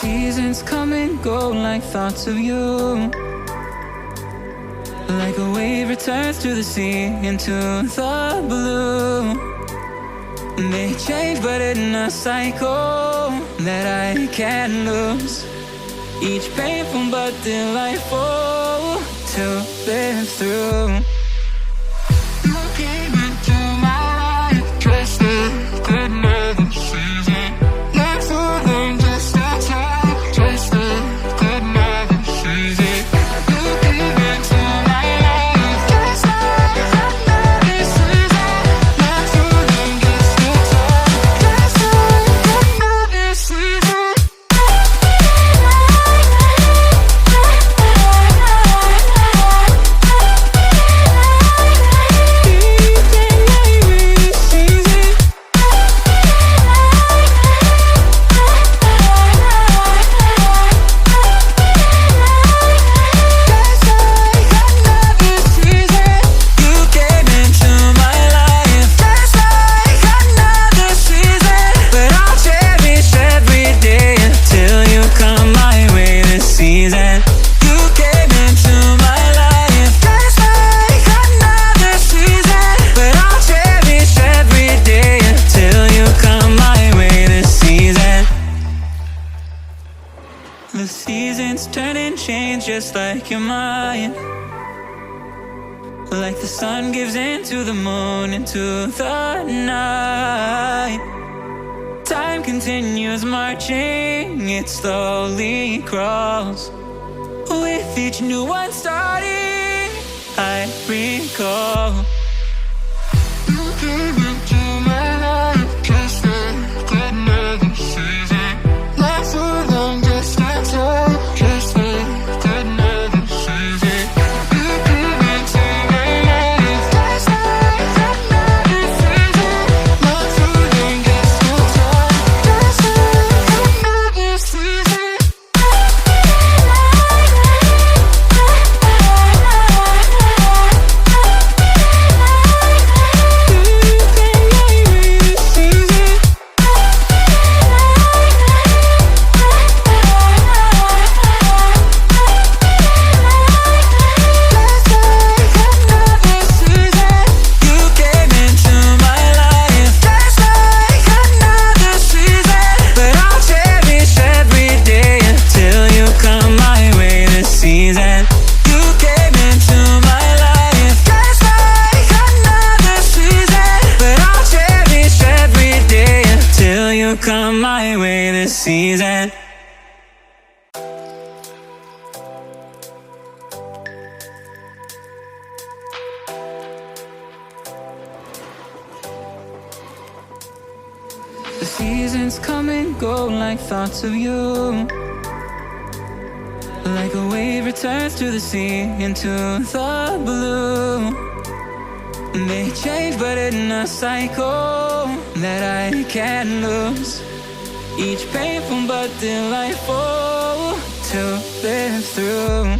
Seasons come and go like thoughts of you. Like a wave returns to the sea, into the blue. They change but in a cycle that I can't lose. Each painful but delightful to live through. You came into my life dressed in another season. Not for them, just a time, dressed in another season. You came into my life dressed like another season. Not for them, just a time, dressed like another season. The seasons turn and change just like your mind. Like the sun gives into the moon, into the night. Time continues marching, it slowly crawls. With each new one starting, I recall. You came into my life just like another season. Not for long, just a time, just like another season. You came into my life just like another season. Not for long, just a time, just like another season. Come my way this season. The seasons come and go like thoughts of you. Like a wave returns to the sea, into the blue. They change but in a cycle that I can't lose. Each painful but delightful to live through.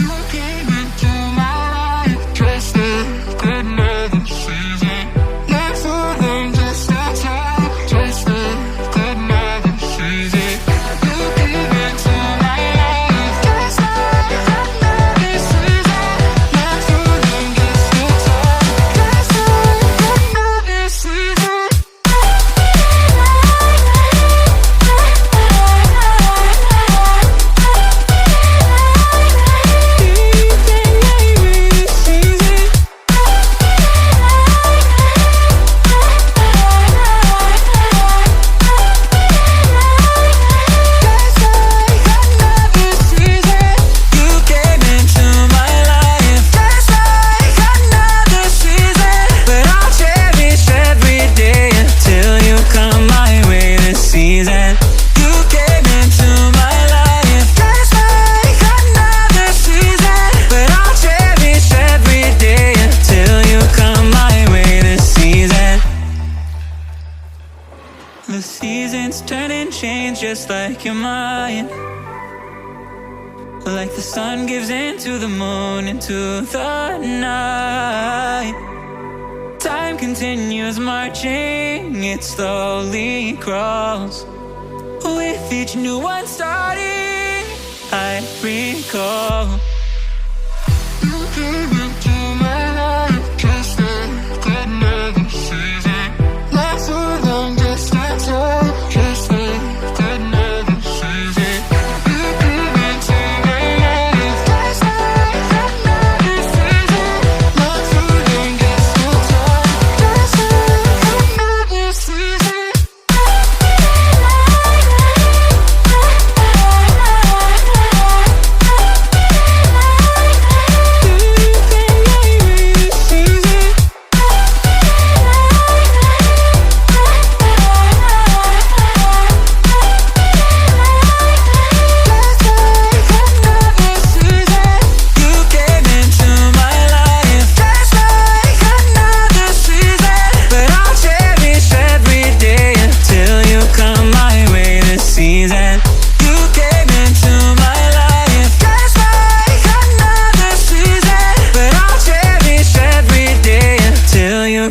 You came into my life dressed like another season. Not for them, just a time, just like another season. You came into my life dressed like another season. Not for them, just a time, just like another season. The seasons turn and change just like your mind. Like the sun gives into the moon, into the night. Time continues marching, it slowly crawls. With each new one starting, I recall you came into my life just like another season. Not so long, just a time, just like another season. You came into my life just like another season. Not so long, just a time, just like another season.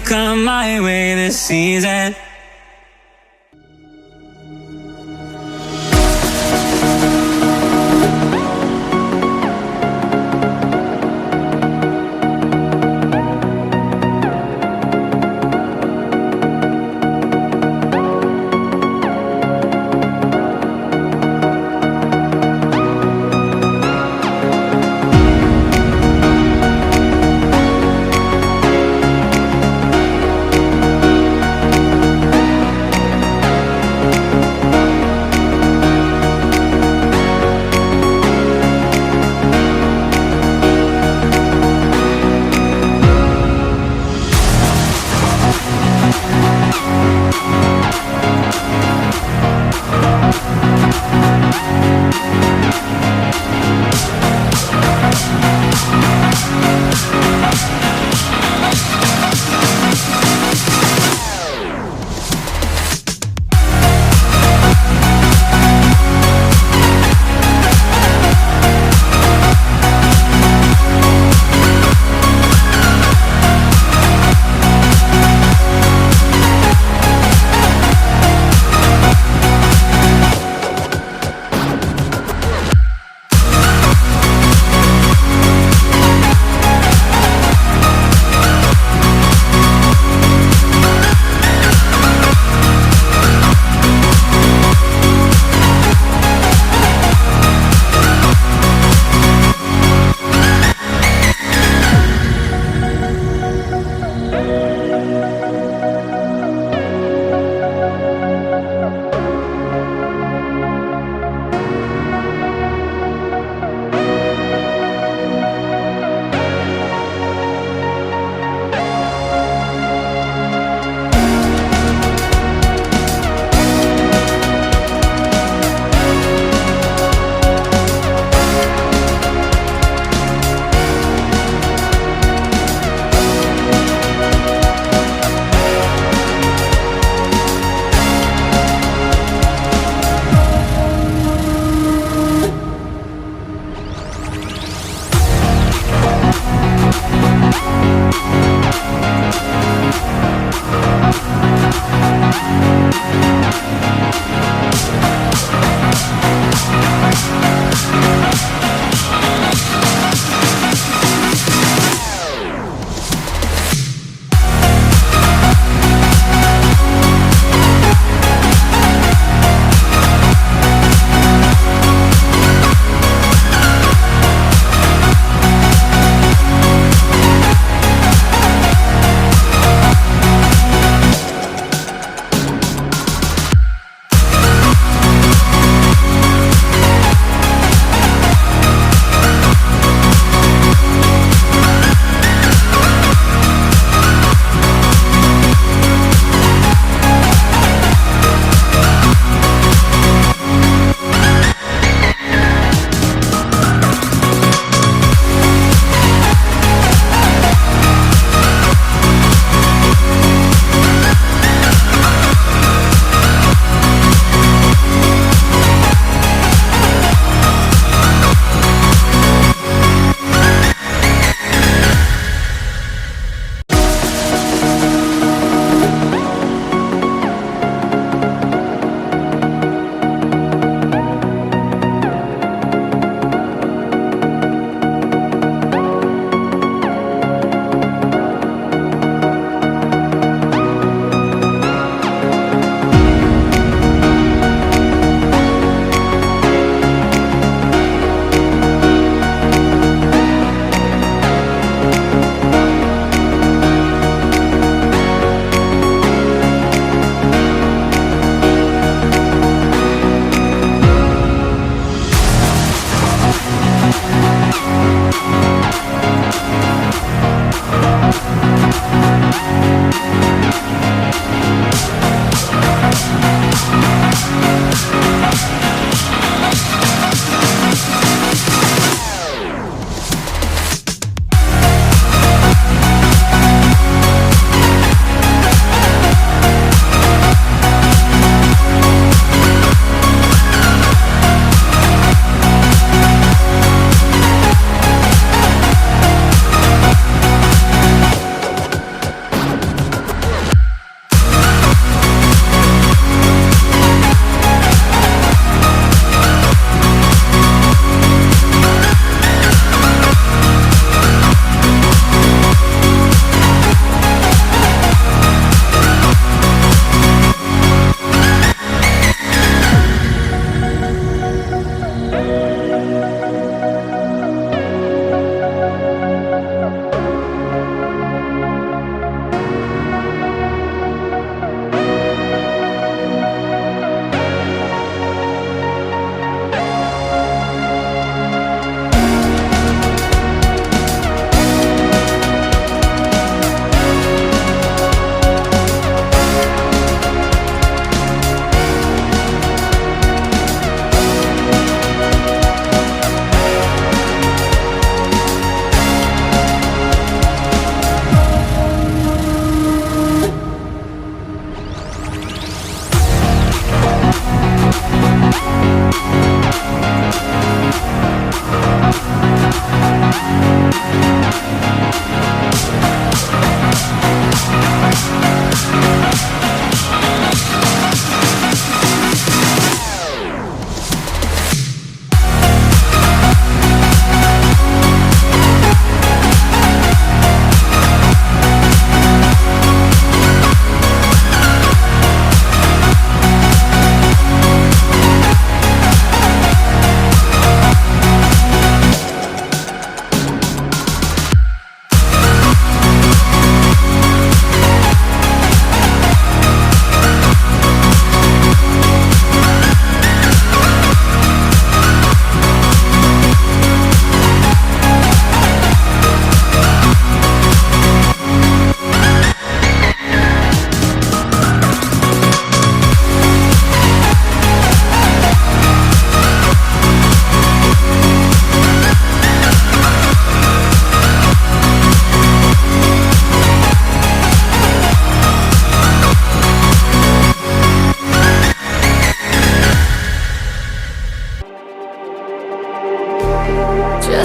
Come my way this season.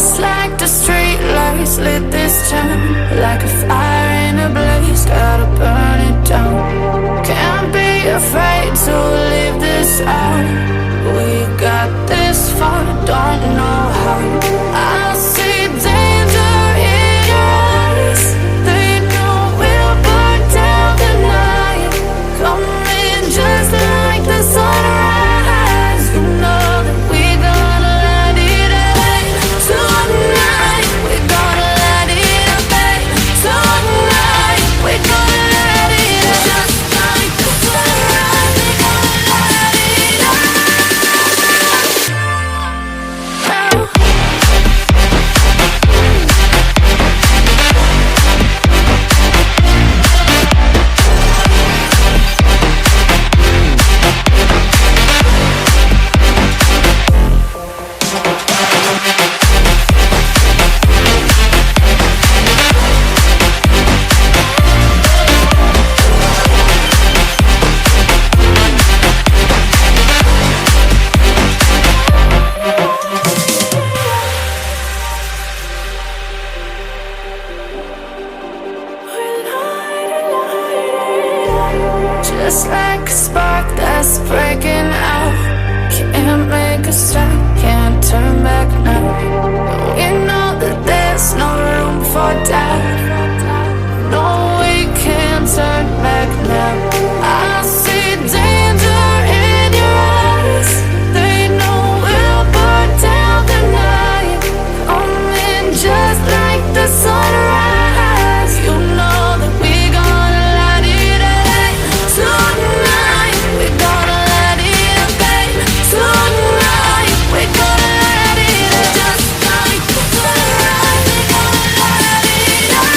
Just like the street lights lit this town, like a fire in a blaze, gotta burn it down. Can't be afraid to leave this out. We got this far, don't know how. I see danger in your eyes. They know we'll burn down the night. Coming just like the sunrise. You know that we gonna light it up tonight. We gonna light it up tonight. We gonna light it up just like the sunrise. We gonna light it up. Just like a spark that's breaking out. Can't make a stop, can't turn back now. We know that there's no room for doubt. No, we can't turn back now. I see danger in your eyes. They know we'll burn down the night. Coming just like the sunrise. You know that we gonna light it up tonight. We gonna light it up tonight. We gonna light it up just like the sunrise. We gonna light it up.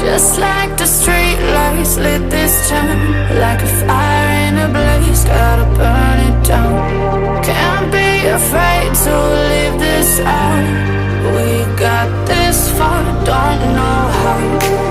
Just like the street lights lit this town, like a fire in a blaze, gotta burn it down. Can't be afraid to leave this out. We got this far, don't know how.